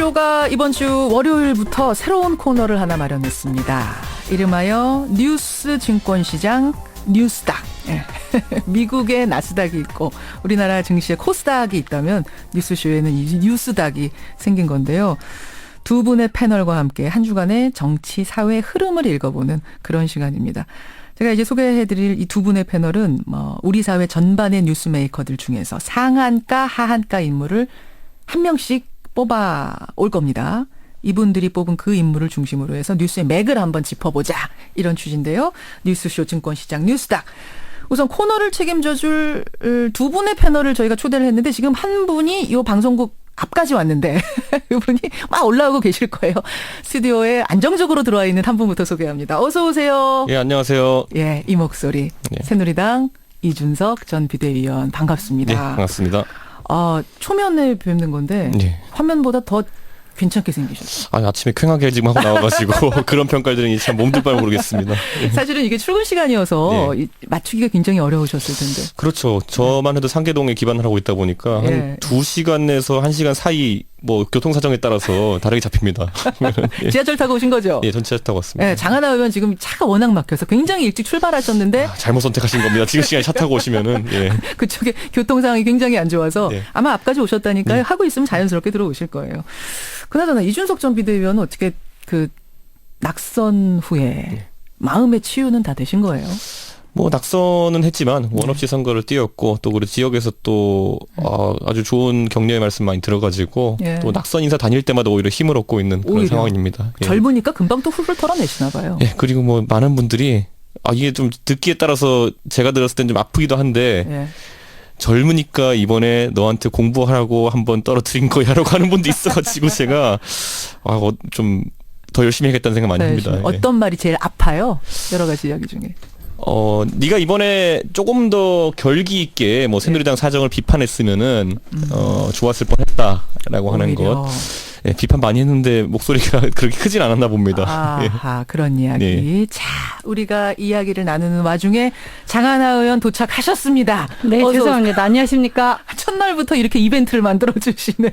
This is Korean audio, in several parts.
뉴스쇼가 이번 주 월요일부터 새로운 코너를 하나 마련했습니다. 이름하여 뉴스 증권시장 뉴스닥. 미국의 나스닥이 있고 우리나라 증시의 코스닥이 있다면 뉴스쇼에는 이 뉴스닥이 생긴 건데요. 두 분의 패널과 함께 한 주간의 정치, 사회 흐름을 읽어보는 그런 시간입니다. 제가 이제 소개해드릴 이 두 분의 패널은 우리 사회 전반의 뉴스메이커들 중에서 상한가, 하한가 인물을 한 명씩 뽑아 올 겁니다. 이분들이 뽑은 그 인물을 중심으로 해서 뉴스의 맥을 한번 짚어보자, 이런 취지인데요. 뉴스쇼 증권시장 뉴스닥. 우선 코너를 책임져 줄 두 분의 패널을 저희가 초대를 했는데 지금 한 분이 이 방송국 앞까지 왔는데 이분이 막 올라오고 계실 거예요. 스튜디오에 안정적으로 들어와 있는 한 분부터 소개합니다. 어서 오세요. 예, 안녕하세요. 예, 이 목소리. 새누리당 이준석 전 비대위원 반갑습니다. 네, 반갑습니다. 초면에 뵙는 건데 네. 화면보다 더 괜찮게 생기셨어요. 아침에 퀭하게 지금 하고 나와가지고 그런 평가를 들으니 참 몸둘 바를 모르겠습니다. 사실은 이게 출근 시간이어서 네. 맞추기가 굉장히 어려우셨을 텐데. 그렇죠. 저만 해도 상계동에 기반을 하고 있다 보니까 한 2시간 내서 1시간 사이 교통사정에 따라서 다르게 잡힙니다. 지하철 타고 오신 거죠? 예, 전 지하철 타고 왔습니다. 네, 장하나 의원 지금 차가 워낙 막혀서 굉장히 일찍 출발하셨는데. 잘못 선택하신 겁니다. 지금 시간에 차 타고 오시면은. 예. 그쪽에 교통 상황이 굉장히 안 좋아서 아마 앞까지 오셨다니까요. 하고 있으면 자연스럽게 들어오실 거예요. 그나저나 이준석 전 비대위원은 어떻게 낙선 후에 마음의 치유는 다 되신 거예요? 낙선은 했지만 원 없이 선거를 뛰었고 또 우리 지역에서 또 아주 좋은 격려의 말씀 많이 들어가지고 또 낙선 인사 다닐 때마다 오히려 힘을 얻고 있는 그런 상황입니다. 예. 젊으니까 금방 또 훌훌 털어내시나 봐요. 예, 그리고 많은 분들이 이게 좀 듣기에 따라서 제가 들었을 땐 좀 아프기도 한데 젊으니까 이번에 너한테 공부하라고 한번 떨어뜨린 거야라고 하는 분도 있어가지고 제가 좀 더 열심히 해야겠다는 생각 많이 합니다. 어떤 말이 제일 아파요? 여러 가지 이야기 중에. 네가 이번에 조금 더 결기 있게 새누리당 사정을 비판했으면은 좋았을 뻔했다라고 하는 것. 예, 비판 많이 했는데 목소리가 그렇게 크진 않았나 봅니다. 그런 이야기. 자, 우리가 이야기를 나누는 와중에 장하나 의원 도착하셨습니다. 네, 죄송합니다. 안녕하십니까? 첫날부터 이렇게 이벤트를 만들어 주시네요.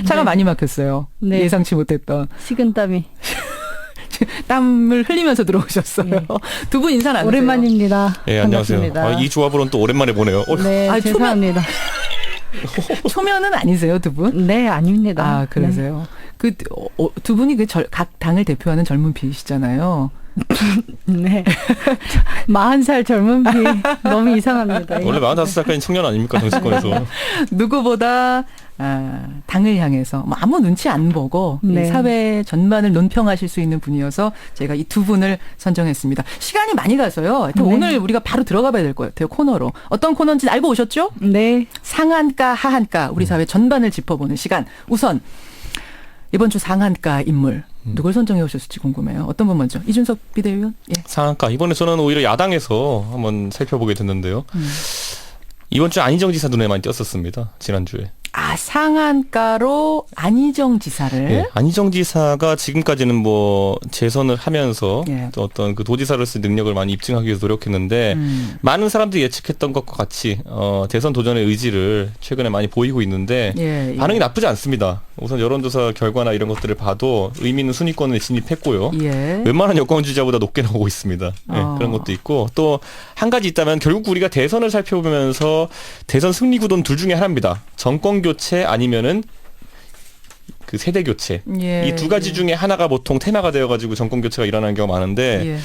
차가 많이 막혔어요. 네. 예상치 못했던. 식은땀이. 땀을 흘리면서 들어오셨어요. 두 분 인사 나누세요. 오랜만입니다. 예, 안녕하세요. 이 조합으로는 또 오랜만에 보네요. 네, 죄송합니다. 초면은 아니세요, 두 분? 네, 아닙니다. 그러세요. 두 분이 각 당을 대표하는 젊은 피이시잖아요. 네. 40살 젊은 피 너무 이상합니다. 원래 45살까지는 청년 아닙니까, 정치권에서. 누구보다 당을 향해서 아무 눈치 안 보고 사회 전반을 논평하실 수 있는 분이어서 제가 이 두 분을 선정했습니다. 시간이 많이 가서요. 오늘 우리가 바로 들어가 봐야 될 것 같아요. 코너로. 어떤 코너인지 알고 오셨죠? 네. 상한가, 하한가, 우리 사회 전반을 짚어보는 시간. 우선 이번 주 상한가 인물. 누굴 선정해 오셨을지 궁금해요. 어떤 분 먼저? 이준석 비대위원? 예. 상한가. 이번에 저는 오히려 야당에서 한번 살펴보게 됐는데요. 이번 주 안희정 지사 눈에 많이 띄었었습니다. 지난주에. 상한가로 안희정 지사를. 예, 안희정 지사가 지금까지는 재선을 하면서 또 어떤 그 도지사를 쓸 능력을 많이 입증하기 위해서 노력했는데 많은 사람들이 예측했던 것과 같이 대선 도전의 의지를 최근에 많이 보이고 있는데 반응이 나쁘지 않습니다. 우선 여론조사 결과나 이런 것들을 봐도 의미 있는 순위권에 진입했고요. 웬만한 여권 지지자보다 높게 나오고 있습니다. 그런 것도 있고 또 한 가지 있다면 결국 우리가 대선을 살펴보면서 대선 승리 구도는 둘 중에 하나입니다. 정권 교체 아니면은 그 세대 교체. 이 두 가지 중에 하나가 보통 테마가 되어가지고 정권 교체가 일어나는 경우가 많은데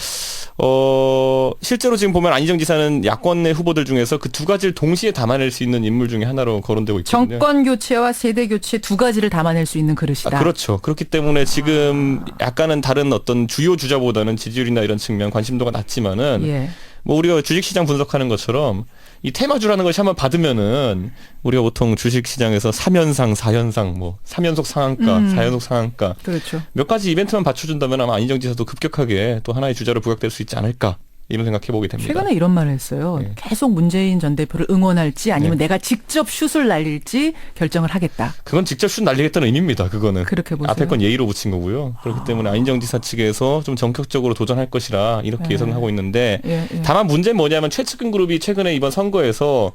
실제로 지금 보면 안희정 지사는 야권 내 후보들 중에서 그 두 가지를 동시에 담아낼 수 있는 인물 중에 하나로 거론되고 있거든요. 정권 교체와 세대 교체 두 가지를 담아낼 수 있는 그릇이다. 그렇죠. 그렇기 때문에 지금 약간은 다른 어떤 주요 주자보다는 지지율이나 이런 측면 관심도가 낮지만은 우리가 주식시장 분석하는 것처럼 이 테마주라는 것이 한번 받으면은 우리가 보통 주식시장에서 3연상, 4연상, 3연속 상한가, 4연속 상한가. 그렇죠. 몇 가지 이벤트만 받쳐준다면 아마 안희정 지사도 급격하게 또 하나의 주자로 부각될 수 있지 않을까. 이런 생각해보게 됩니다. 최근에 이런 말을 했어요. 네. 계속 문재인 전 대표를 응원할지 아니면 내가 직접 슛을 날릴지 결정을 하겠다. 그건 직접 슛 날리겠다는 의미입니다. 그거는. 그렇게 보세요. 앞에 건 예의로 붙인 거고요. 그렇기 때문에 안희정 지사 측에서 좀 전격적으로 도전할 것이라 이렇게 예상을 하고 있는데 다만 문제는 뭐냐면 최측근 그룹이 최근에 이번 선거에서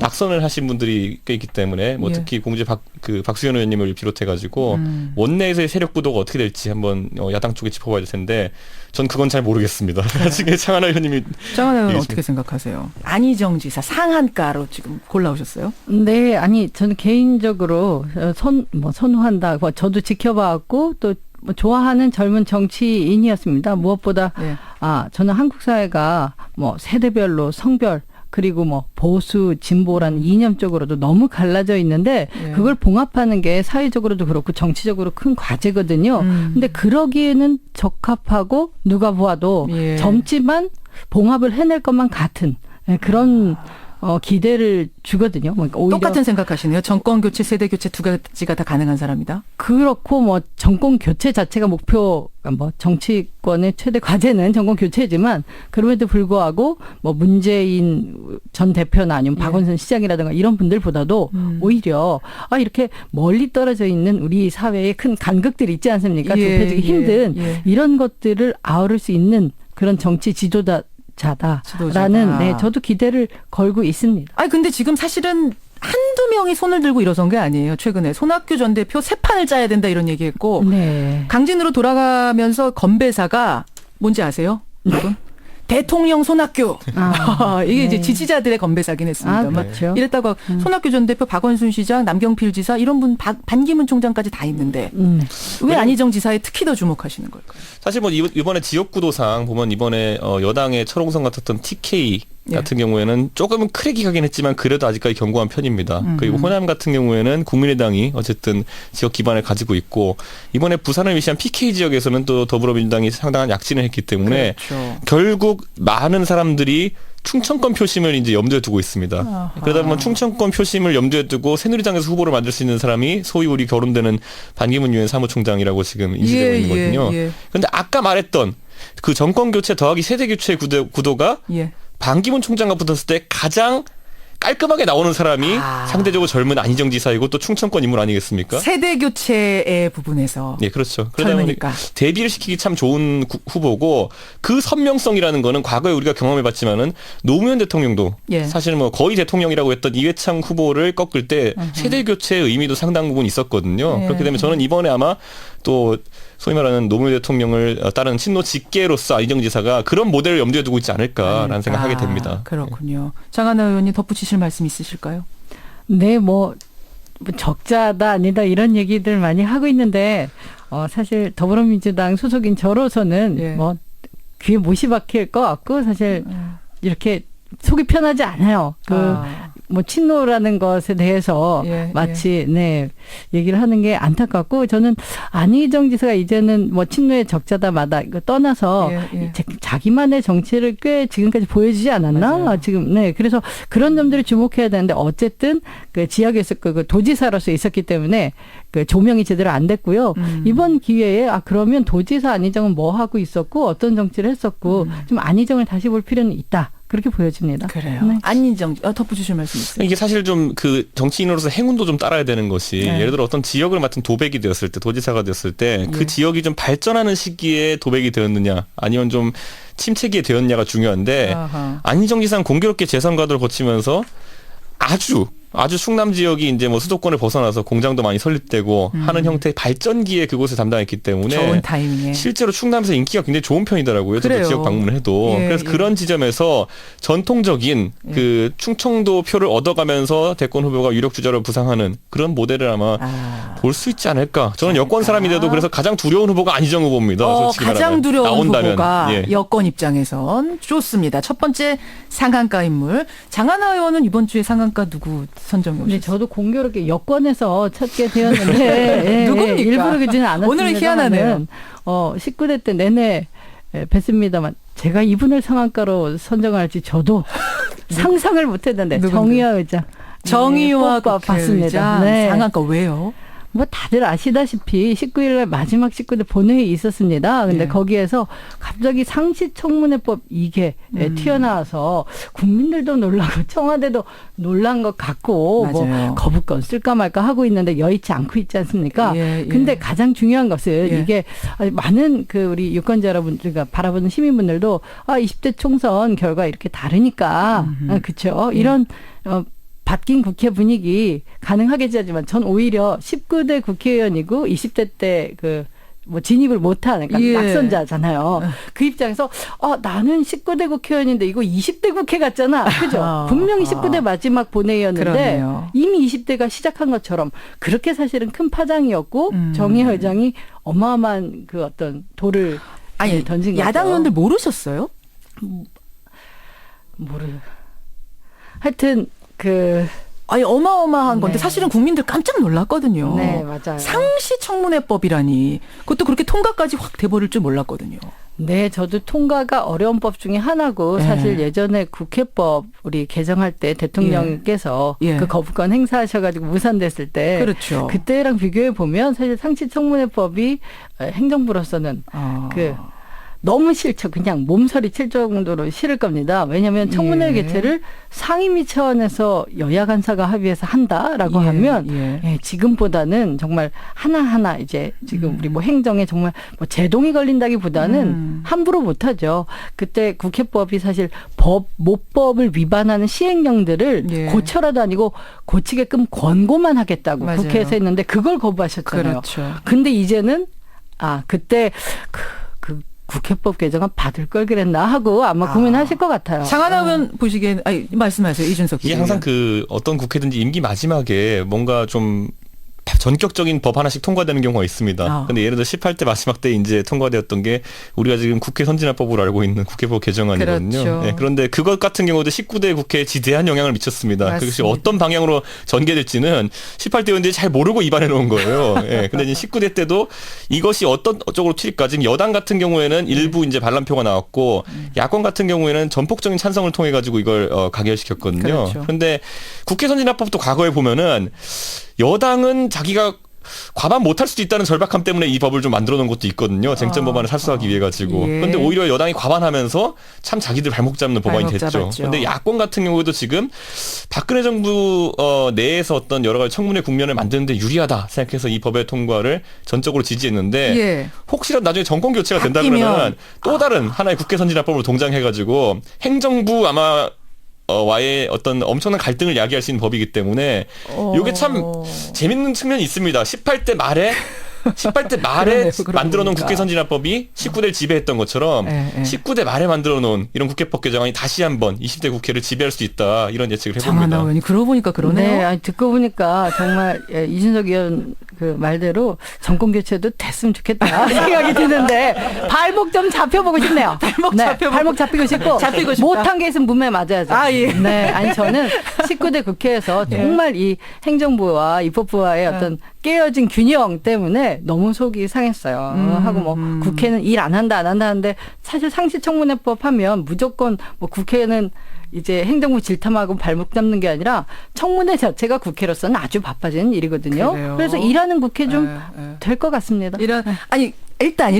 낙선을 하신 분들이 꽤 있기 때문에 뭐 특히 공제 박수현 의원님을 비롯해가지고 원내에서의 세력 구도가 어떻게 될지 한번 야당 쪽에 짚어봐야 될 텐데 전 그건 잘 모르겠습니다. 나중에 장하나 의원님이. 장하나 의원 어떻게 생각하세요? 안희정 지사 상한가로 지금 골라오셨어요? 네, 아니 저는 개인적으로 선호한다. 저도 지켜봐왔고 또 좋아하는 젊은 정치인이었습니다. 무엇보다 저는 한국 사회가 세대별로 성별 그리고 보수, 진보라는 이념적으로도 너무 갈라져 있는데 그걸 봉합하는 게 사회적으로도 그렇고 정치적으로 큰 과제거든요. 근데 그러기에는 적합하고 누가 보아도 젊지만 봉합을 해낼 것만 같은 그런 기대를 주거든요. 그러니까 오히려 똑같은 생각하시네요. 정권 교체, 세대 교체 두 가지가 다 가능한 사람이다. 그렇고 정권 교체 자체가 목표, 정치권의 최대 과제는 정권 교체지만 그럼에도 불구하고 문재인 전 대표나 아니면 박원순 시장이라든가 이런 분들보다도 오히려 이렇게 멀리 떨어져 있는 우리 사회의 큰 간극들이 있지 않습니까? 좁혀지기 힘든 이런 것들을 아우를 수 있는 그런 정치 지도자다라는 저도 기대를 걸고 있습니다. 근데 지금 사실은 한두 명이 손을 들고 일어선 게 아니에요. 최근에 손학규 전 대표 새 판을 짜야 된다 이런 얘기했고 강진으로 돌아가면서 건배사가 뭔지 아세요? 여러분? 대통령 손학규. 이게 이제 지지자들의 건배사긴 했습니다. 그렇죠. 이랬다가 손학규 전 대표, 박원순 시장, 남경필 지사 이런 분 반기문 총장까지 다 있는데 왜 안희정 지사에 특히 더 주목하시는 걸까요? 사실 이번에 지역구도상 보면 이번에 여당의 철옹성 같았던 TK 같은 경우에는 조금은 크랙이 가긴 했지만 그래도 아직까지 견고한 편입니다. 그리고 호남 같은 경우에는 국민의당이 어쨌든 지역 기반을 가지고 있고 이번에 부산을 위시한 PK 지역에서는 또 더불어민주당이 상당한 약진을 했기 때문에 결국 많은 사람들이 충청권 표심을 이제 염두에 두고 있습니다. 그러다 보면 충청권 표심을 염두에 두고 새누리당에서 후보를 만들 수 있는 사람이 소위 우리 거론되는 반기문 유엔 사무총장이라고 지금 인식되고 있는 거거든요. 그런데 아까 말했던 그 정권 교체 더하기 세대 교체 구도가 반기문 총장과 붙었을 때 가장 깔끔하게 나오는 사람이 상대적으로 젊은 안희정 지사이고 또 충청권 인물 아니겠습니까? 세대 교체의 부분에서. 네, 그렇죠. 그러다 보니까 대비를 시키기 참 좋은 후보고 그 선명성이라는 거는 과거에 우리가 경험해봤지만은 노무현 대통령도 사실 거의 대통령이라고 했던 이회창 후보를 꺾을 때 세대 교체의 의미도 상당 부분 있었거든요. 그렇기 때문에 저는 이번에 아마 또 소위 말하는 노무현 대통령을 따르는 친노 직계로서 안희정 지사가 그런 모델을 염두에 두고 있지 않을까라는 생각하게 됩니다. 그렇군요. 장하나 의원님 덧붙이실 말씀 있으실까요? 네, 적자다 아니다 이런 얘기들 많이 하고 있는데 사실 더불어민주당 소속인 저로서는 귀에 못이 박힐 것 같고 사실 이렇게 속이 편하지 않아요. 친노라는 것에 대해서 마치 얘기를 하는 게 안타깝고 저는 안희정 지사가 이제는 친노의 적자다마다 이거 떠나서 자기만의 정치를 꽤 지금까지 보여주지 않았나? 맞아요. 지금 그래서 그런 점들을 주목해야 되는데 어쨌든 그 지역에서 그 도지사로서 있었기 때문에 그 조명이 제대로 안 됐고요. 이번 기회에 그러면 도지사 안희정은 뭐 하고 있었고 어떤 정치를 했었고 좀 안희정을 다시 볼 필요는 있다. 그렇게 보여집니다. 그래요. 안희정 덧붙이실 말씀 있어요? 이게 사실 좀 그 정치인으로서 행운도 좀 따라야 되는 것이 예를 들어 어떤 지역을 맡은 도백이 되었을 때 도지사가 되었을 때 그 지역이 좀 발전하는 시기에 도백이 되었느냐 아니면 좀 침체기에 되었냐가 중요한데 안희정 지사는 공교롭게 재선 과도를 거치면서 아주 충남 지역이 이제 수도권을 벗어나서 공장도 많이 설립되고 하는 형태의 발전기에 그곳을 담당했기 때문에 좋은 타이밍에 실제로 충남에서 인기가 굉장히 좋은 편이더라고요. 저도 지역 방문을 해도. 그래서 그런 지점에서 전통적인 그 충청도 표를 얻어가면서 대권 후보가 유력 주자로 부상하는 그런 모델을 아마 볼 수 있지 않을까. 저는 여권 사람인데도 그래서 가장 두려운 후보가 안희정 후보입니다. 가장 두려운 나온다면. 후보가 여권 입장에선 좋습니다. 첫 번째 상한가 인물. 장하나 의원은 이번 주에 상한가 누구 선정해 오셨어요? 저도 공교롭게 여권에서 찾게 되었는데 누굽니까? 일부러 그러지는 않았습니다. 오늘은 희한하네요. 19대 때 내내 뵀습니다만 제가 이분을 상한가로 선정할지 저도 상상을 못했는데 정의화 의장 정의화 봤습니다. 상한가 왜요? 뭐 다들 아시다시피 19일날 마지막 19대 본회의 있었습니다. 근데 네. 거기에서 갑자기 상시청문회법 이게 튀어나와서 국민들도 놀라고 청와대도 놀란 것 같고 맞아요. 뭐 거부권 쓸까 말까 하고 있는데 여의치 않고 있지 않습니까? 예, 예. 근데 가장 중요한 것은 예. 이게 많은 그 우리 유권자 여러분들과 바라보는 시민분들도 20대 총선 결과 이렇게 다르니까 그렇죠. 예. 이런 바뀐 국회 분위기 가능하겠지 하지만 전 오히려 19대 국회의원이고 20대 때 뭐 진입을 못한 그러니까 예. 낙선자잖아요. 그 입장에서 나는 19대 국회의원인데 이거 20대 국회 같잖아. 그죠? 분명히 19대 마지막 본회의였는데 그러네요. 이미 20대가 시작한 것처럼 그렇게 사실은 큰 파장이었고 정의회 의장이 어마어마한 그 어떤 돌을 던진 거죠. 야당 의원들 모르셨어요? 하여튼 아니 어마어마한 건데 네. 사실은 국민들 깜짝 놀랐거든요. 네, 맞아요. 상시청문회법이라니 그것도 그렇게 통과까지 확 돼버릴 줄 몰랐거든요. 네, 저도 통과가 어려운 법 중에 하나고 사실 예전에 국회법 우리 개정할 때 대통령께서 예. 그 거부권 행사하셔가지고 무산됐을 때 그렇죠. 그때랑 비교해 보면 사실 상시청문회법이 행정부로서는 너무 싫죠. 그냥 몸서리 칠 정도로 싫을 겁니다. 왜냐하면 청문회 개최를 상임위 차원에서 여야 간사가 합의해서 한다라고 하면 지금보다는 정말 하나하나 이제 지금 우리 뭐 행정에 정말 뭐 제동이 걸린다기보다는 함부로 못하죠. 그때 국회법이 사실 모법을 위반하는 시행령들을 고쳐라도 아니고 고치게끔 권고만 하겠다고 맞아요. 국회에서 했는데 그걸 거부하셨잖아요. 그렇죠. 근데 이제는 그때 국회법 개정안 받을 걸 그랬나 하고 아마 고민하실 것 같아요. 장하나 의원 보시기엔 말씀하세요. 이준석 이게 항상 어떤 국회든지 임기 마지막에 뭔가 좀 전격적인 법 하나씩 통과되는 경우가 있습니다. 근데 예를 들어 18대 마지막 때 이제 통과되었던 게 우리가 지금 국회 선진화법으로 알고 있는 국회법 개정안이거든요. 그렇죠. 네, 그런데 그것 같은 경우도 19대 국회에 지대한 영향을 미쳤습니다. 맞습니다. 그것이 어떤 방향으로 전개될지는 18대 의원들이 잘 모르고 입안해 놓은 거예요. 네, 근데 이제 19대 때도 이것이 어떤 쪽으로 튈까 지금 여당 같은 경우에는 일부 이제 반란표가 나왔고 야권 같은 경우에는 전폭적인 찬성을 통해 가지고 이걸 가결시켰거든요. 그렇죠. 그런데 국회 선진화법도 과거에 보면은 여당은 자기가 과반 못할 수도 있다는 절박함 때문에 이 법을 좀 만들어 놓은 것도 있거든요. 쟁점 법안을 살수하기 위해 가지고. 그런데 오히려 여당이 과반하면서 참 자기들 발목 잡는 법안이 됐죠. 그런데 야권 같은 경우에도 지금 박근혜 정부 내에서 어떤 여러 가지 청문회 국면을 만드는데 유리하다 생각해서 이 법의 통과를 전적으로 지지했는데 혹시라도 나중에 정권 교체가 된다 그러면 또 다른 하나의 국회 선진화법으로 동장해 가지고 행정부 아마 와의 어떤 엄청난 갈등을 야기할 수 있는 법이기 때문에 이게 참 재밌는 측면이 있습니다. 18대 말에 그러네요. 만들어 놓은 국회 선진화법이 19대를 지배했던 것처럼 19대 말에 만들어 놓은 이런 국회법 개정안이 다시 한번 20대 국회를 지배할 수 있다. 이런 예측을 해봅니다. 장하나 의원이 그러고 보니까 그러네요. 네, 듣고 보니까 정말 이준석 의원 그 말대로 정권 교체도 됐으면 좋겠다 생각이 드는데 발목 좀 잡혀보고 싶네요. 발목 잡히고 싶고 못한 게 있으면 문매 맞아야죠. 네, 아니 저는 19대 국회에서 정말 이 행정부와 입법부와의 어떤 깨어진 균형 때문에 너무 속이 상했어요. 하고 뭐 국회는 일 안 한다 하는데 사실 상시청문회법 하면 무조건 뭐 국회는 이제 행정부 질탐하고 발목 잡는 게 아니라 청문회 자체가 국회로서는 아주 바빠지는 일이거든요. 그래요. 그래서 일하는 국회 좀 될 것 같습니다. 일단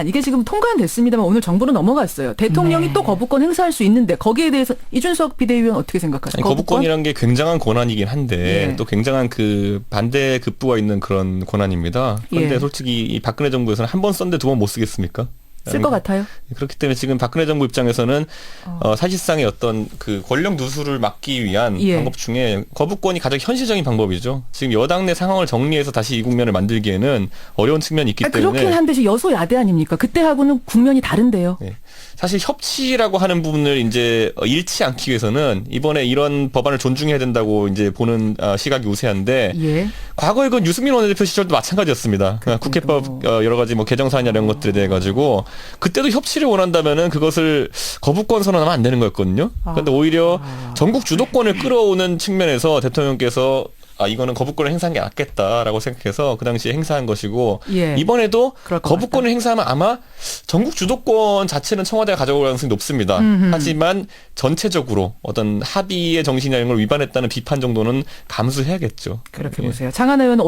이게 지금 통과는 됐습니다만 오늘 정부로 넘어갔어요. 대통령이 또 거부권 행사할 수 있는데 거기에 대해서 이준석 비대위원 어떻게 생각하세요? 거부권이란 게 굉장한 권한이긴 한데 또 굉장한 그 반대 급부가 있는 그런 권한입니다. 그런데 솔직히 이 박근혜 정부에서는 한 번 썼는데 두 번 못 쓰겠습니까? 쓸 것 같아요. 그렇기 때문에 지금 박근혜 정부 입장에서는 사실상의 어떤 그 권력 누수를 막기 위한 방법 중에 거부권이 가장 현실적인 방법이죠. 지금 여당 내 상황을 정리해서 다시 이 국면을 만들기에는 어려운 측면이 있기 때문에. 그렇긴 한데 여소야대 아닙니까? 그때하고는 국면이 다른데요. 네. 사실 협치라고 하는 부분을 이제 잃지 않기 위해서는 이번에 이런 법안을 존중해야 된다고 이제 보는 시각이 우세한데 과거에 그 유승민 원내대표 시절도 마찬가지였습니다. 국회법 여러 가지 뭐 개정 사안이나 이런 것들에 대해 가지고 그때도 협치를 원한다면은 그것을 거부권 선언하면 안 되는 거였거든요. 그런데 오히려 전국 주도권을 끌어오는 측면에서 대통령께서 이거는 거부권을 행사한 게 낫겠다라고 생각해서 그 당시에 행사한 것이고 예. 이번에도 거부권을 같다. 행사하면 아마 전국 주도권 자체는 청와대가 가져올 가능성이 높습니다. 하지만 전체적으로 어떤 합의의 정신이나 이런 걸 위반했다는 비판 정도는 감수해야겠죠. 그렇게 예. 보세요. 장한 의원은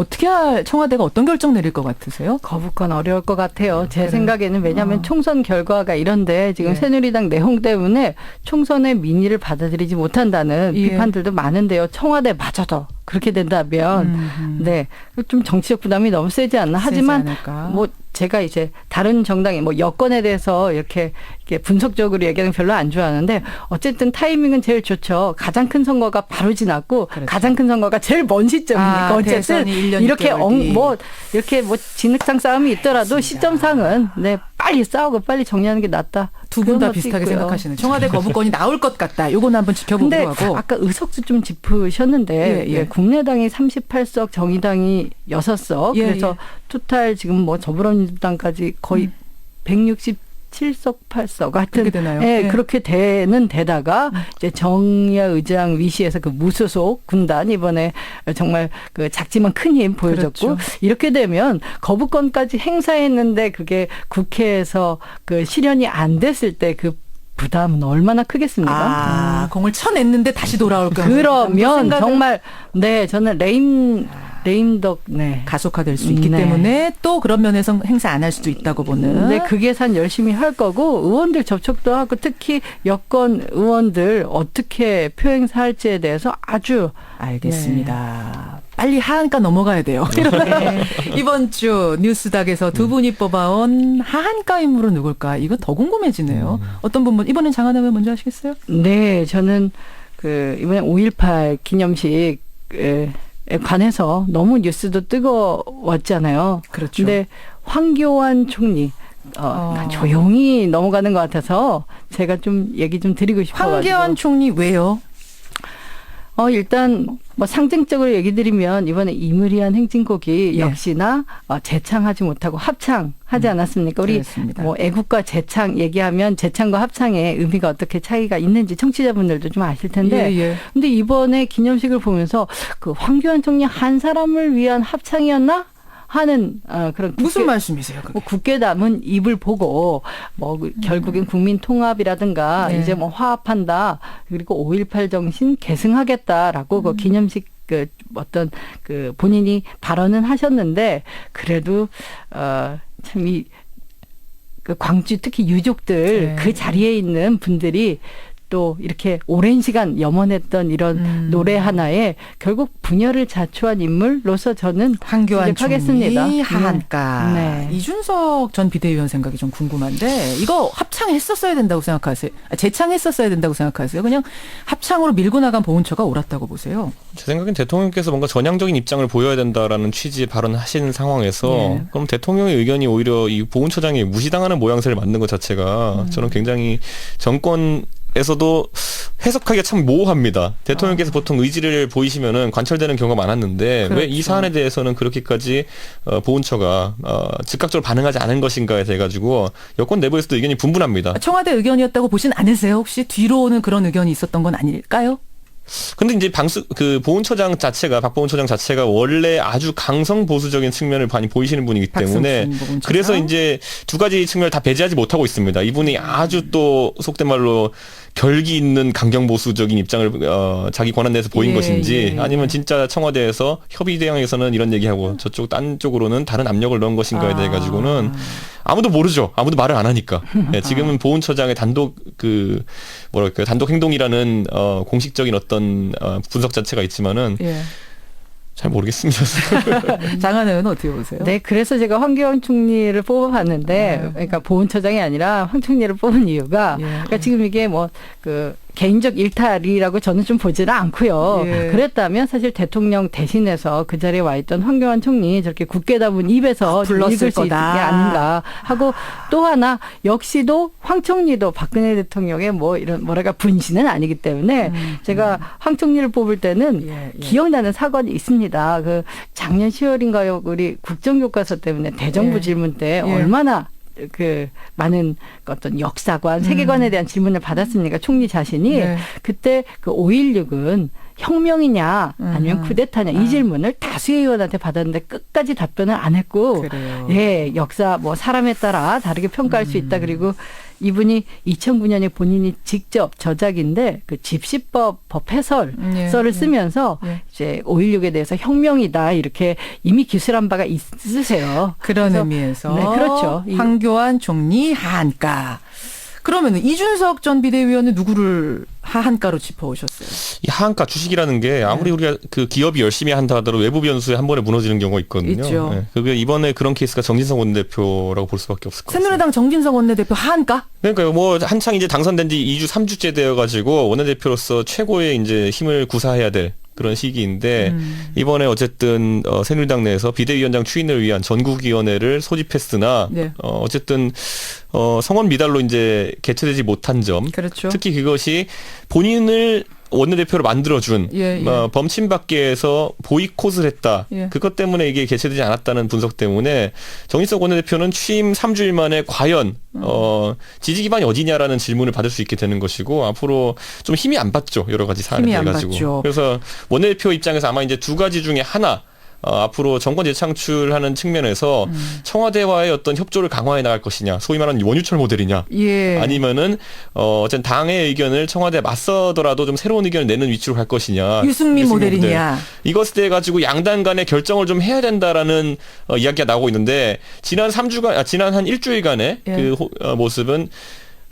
청와대가 어떤 결정 내릴 것 같으세요? 거부권 어려울 것 같아요. 제 그래. 생각에는 왜냐하면 총선 결과가 이런데 지금 네. 새누리당 내용 때문에 총선의 민의를 받아들이지 못한다는 예. 비판들도 많은데요. 청와대마저도 그렇게 된다면 네, 좀 정치적 부담이 너무 세지 않나. 하지만 않을까? 뭐 제가 이제 다른 정당의 뭐 여권에 대해서 이렇게 분석적으로 얘기하는 거 별로 안 좋아하는데 어쨌든 타이밍은 제일 좋죠. 가장 큰 선거가 바로 지났고 그렇죠. 가장 큰 선거가 제일 먼 시점이니까 어쨌든 대선이 1년 이렇게 6개월 뒤. 이렇게 진흙탕 싸움이 있더라도 알겠습니다. 시점상은 네, 빨리 싸우고 빨리 정리하는 게 낫다. 두 분 다 그런 것도 비슷하게 있고요. 생각하시는. 청와대 거부권이 나올 것 같다. 요거는 한번 지켜보기로 근데 하고. 아까 의석수 좀 짚으셨는데 예, 예. 국민의당이 38석, 정의당이 6석. 예, 그래서 예. 토탈 지금 뭐 더불어민주당까지 거의 167석, 8석. 하여튼 그렇게 되나요? 예, 예. 그렇게 되는 데다가 이제 정의야 의장 위시에서 그 무소속 군단 이번에 정말 그 작지만 큰 힘 보여줬고 그렇죠. 이렇게 되면 거부권까지 행사했는데 그게 국회에서 그 실현이 안 됐을 때 그 부담은 얼마나 크겠습니까? 공을 쳐냈는데 다시 돌아올 거. 그러면 정말 네 저는 레임덕 네. 가속화될 수 있기 네. 때문에 또 그런 면에서 행사 안 할 수도 있다고 보는. 네, 그 계산 열심히 할 거고 의원들 접촉도 하고 특히 여권 의원들 어떻게 표행사할지에 대해서 아주 알겠습니다. 빨리 하한가 넘어가야 돼요. 이번 주 뉴스닥에서 두 분이 뽑아온 하한가 인물은 누굴까? 이거 더 궁금해지네요. 어떤 분 이번엔 장한 의원 먼저 하시겠어요? 네, 저는 이번에 5.18 기념식 관해서 너무 뉴스도 뜨거웠잖아요. 그렇죠. 근데 황교안 총리 조용히 넘어가는 것 같아서 제가 좀 얘기 좀 드리고 싶어가지고. 황교안 총리 왜요? 일단 뭐 상징적으로 얘기 드리면 이번에 이무리한 행진곡이 예. 역시나 재창하지 못하고 합창하지 않았습니까? 우리 그렇습니다. 뭐 애국가 재창 얘기하면 재창과 합창의 의미가 어떻게 차이가 있는지 청취자분들도 좀 아실 텐데. 예, 예. 근데 이번에 기념식을 보면서 그 황교안 총리 한 사람을 위한 합창이었나? 하는 그런 무슨 말씀이세요? 그게? 뭐 국회담은 입을 보고 결국엔 국민 통합이라든가 네. 이제 뭐 화합한다 그리고 5.18 정신 계승하겠다라고 그 기념식 어떤 본인이 발언은 하셨는데 그래도 참 이 광주 특히 유족들 네. 그 자리에 있는 분들이 또 이렇게 오랜 시간 염원했던 이런 노래 하나에 결국 분열을 자초한 인물로서 저는 황교안 지적하겠습니다. 총리 하한가. 네. 이준석 전 비대위원 생각이 좀 궁금한데 이거 합창했었어야 된다고 생각하세요? 재창했었어야 된다고 생각하세요? 그냥 합창으로 밀고 나간 보훈처가 옳았다고 보세요? 제 생각엔 대통령께서 뭔가 전향적인 입장을 보여야 된다라는 취지의 발언하시는 상황에서 네. 그럼 대통령의 의견이 오히려 이 보훈처장이 무시당하는 모양새를 만든 것 자체가 저는 굉장히 정권에서도 해석하기가 참 모호합니다. 대통령께서 보통 의지를 보이시면은 관철되는 경우가 많았는데 왜 이 그렇죠. 사안에 대해서는 그렇게까지 보훈처가 즉각적으로 반응하지 않은 것인가에 대해 가지고 여권 내부에서도 의견이 분분합니다. 청와대 의견이었다고 보진 않으세요? 혹시 뒤로 오는 그런 의견이 있었던 건 아닐까요? 근데 이제 보훈처장 자체가 박보훈처장 자체가 원래 아주 강성 보수적인 측면을 많이 보이시는 분이기 때문에 박성준 보훈처장. 그래서 이제 두 가지 측면을 다 배제하지 못하고 있습니다. 이분이 아주 또 속된 말로 결기 있는 강경 보수적인 입장을 자기 권한 내에서 보인 예, 것인지 예. 아니면 진짜 청와대에서 협의 대항에서는 이런 얘기하고 저쪽 딴 쪽으로는 다른 압력을 넣은 것인가에 대해 가지고는 아무도 모르죠. 아무도 말을 안 하니까. 네, 지금은 보훈처장의 단독 단독 행동이라는 공식적인 어떤 분석 자체가 있지만은 예. 잘 모르겠습니다. 장한 의원은 어떻게 보세요? 네, 그래서 제가 황교안 총리를 뽑아봤는데, 그러니까 보훈처장이 아니라 황 총리를 뽑은 이유가, 예. 그러니까 지금 이게 개인적 일탈이라고 저는 좀 보지는 않고요. 예. 그랬다면 사실 대통령 대신해서 그 자리에 와 있던 황교안 총리 저렇게 굳게답은 입에서 불렀을 읽을 수 있는 게 거다. 아닌가 하고 또 하나 역시도 황 총리도 박근혜 대통령의 분신은 아니기 때문에 제가 황 총리를 뽑을 때는 예, 예. 기억나는 사건이 있습니다. 작년 10월인가요? 우리 국정교과서 때문에 대정부 예. 질문 때 예. 얼마나 그 많은 어떤 역사관, 세계관에 대한 질문을 받았습니까? 총리 자신이. 네. 그때 그 5.16은 혁명이냐 아니면 쿠데타냐 이 질문을 다수의 의원한테 받았는데 끝까지 답변을 안 했고 그래요. 예, 역사 뭐 사람에 따라 다르게 평가할 수 있다. 그리고 이분이 2009년에 본인이 직접 저작인데 그 집시법 법 해설서를 쓰면서 이제 5.16에 대해서 혁명이다 이렇게 이미 기술한 바가 있으세요. 그런 의미에서 네, 그렇죠. 황교안 총리 하한가. 그러면 이준석 전 비대위원은 누구를 하한가로 짚어오셨어요? 이 하한가 주식이라는 게 아무리 우리가 그 기업이 열심히 한다 하더라도 외부 변수에 한 번에 무너지는 경우가 있거든요. 있죠. 네. 그게 이번에 그런 케이스가 정진석 원내대표라고 볼 수밖에 없을 것 같습니다. 새누리당 정진석 원내대표 하한가? 그러니까요. 뭐 한창 이제 당선된 지 2주, 3주째 되어가지고 원내대표로서 최고의 이제 힘을 구사해야 될 그런 시기인데 이번에 어쨌든 새누리당 내에서 비대위원장 추인을 위한 전국위원회를 소집했으나 네. 어쨌든 성원 미달로 이제 개최되지 못한 점, 그렇죠. 특히 그것이 본인을 원내대표로 만들어준 범친박계에서 보이콧을 했다. 그것 때문에 이게 개최되지 않았다는 분석 때문에 정진석 원내대표는 취임 3주일 만에 과연 지지 기반이 어디냐라는 질문을 받을 수 있게 되는 것이고 앞으로 좀 힘이 안 받죠. 여러 가지 사안을 해가지고. 그래서 원내대표 입장에서 아마 이제 두 가지 중에 하나 앞으로 정권 재창출하는 측면에서 청와대와의 어떤 협조를 강화해 나갈 것이냐, 소위 말하는 원유철 모델이냐, 아니면은 어쨌든 당의 의견을 청와대에 맞서더라도 좀 새로운 의견을 내는 위치로 갈 것이냐, 유승민 모델이냐, 이것에 대해 가지고 양당 간의 결정을 좀 해야 된다라는 이야기가 나오고 있는데 지난 한 일주일간의 그 모습은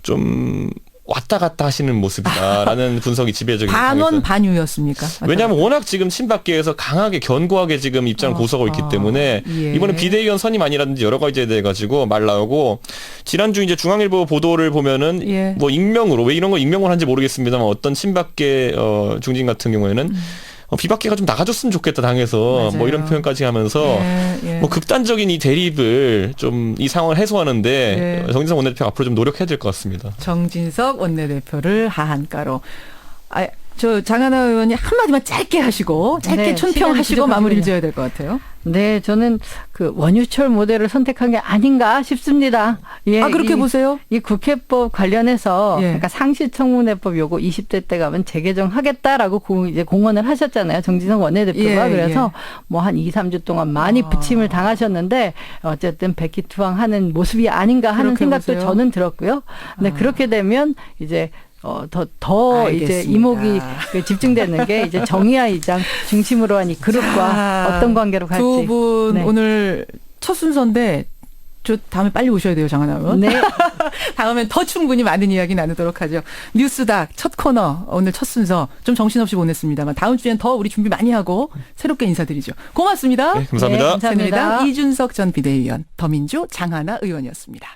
좀 왔다 갔다 하시는 모습이다라는 분석이 지배적인 반원 반유였습니까? 왜냐하면 워낙 지금 친박계에서 강하게 견고하게 지금 입장을 고수하고 있기 때문에 이번에 비대위원 선임 아니라든지 여러 가지에 대해 가지고 말 나오고 지난주 이제 중앙일보 보도를 보면은 뭐 익명으로 왜 이런 거 익명을 한지 모르겠습니다만 어떤 친박계 중진 같은 경우에는 비박계가 좀 나가줬으면 좋겠다 당해서 맞아요. 뭐 이런 표현까지 하면서 뭐 극단적인 이 대립을 좀 이 상황을 해소하는데 정진석 원내대표 앞으로 좀 노력해야 될 것 같습니다. 정진석 원내대표를 하한가로. 저 장하나 의원이 한마디만 짧게 하시고 짧게 촌평하시고 마무리를 지어야 될 것 같아요. 네, 저는 그 원유철 모델을 선택한 게 아닌가 싶습니다. 그렇게 보세요? 이 국회법 관련해서 그러니까 상시청문회법 요거 20대 때 가면 재개정하겠다라고 이제 공언을 하셨잖아요. 정진석 원내대표가. 그래서 뭐 한 2, 3주 동안 많이 부침을 당하셨는데 어쨌든 백기투항하는 모습이 아닌가 하는 생각도 보세요? 저는 들었고요. 근데 그렇게 되면 이제 더 이제 이목이 집중되는 게 이제 정의아 의장 중심으로 한 이 그룹과 어떤 관계로 갈지. 두 분 오늘 첫 순서인데 저 다음에 빨리 오셔야 돼요, 장하나 의원. 네. 다음엔 더 충분히 많은 이야기 나누도록 하죠. 뉴스닥 첫 코너 오늘 첫 순서 좀 정신없이 보냈습니다만 다음 주엔 더 우리 준비 많이 하고 새롭게 인사드리죠. 고맙습니다. 네, 감사합니다. 네, 감사합니다. 새누리당 이준석 전 비대위원, 더민주 장하나 의원이었습니다.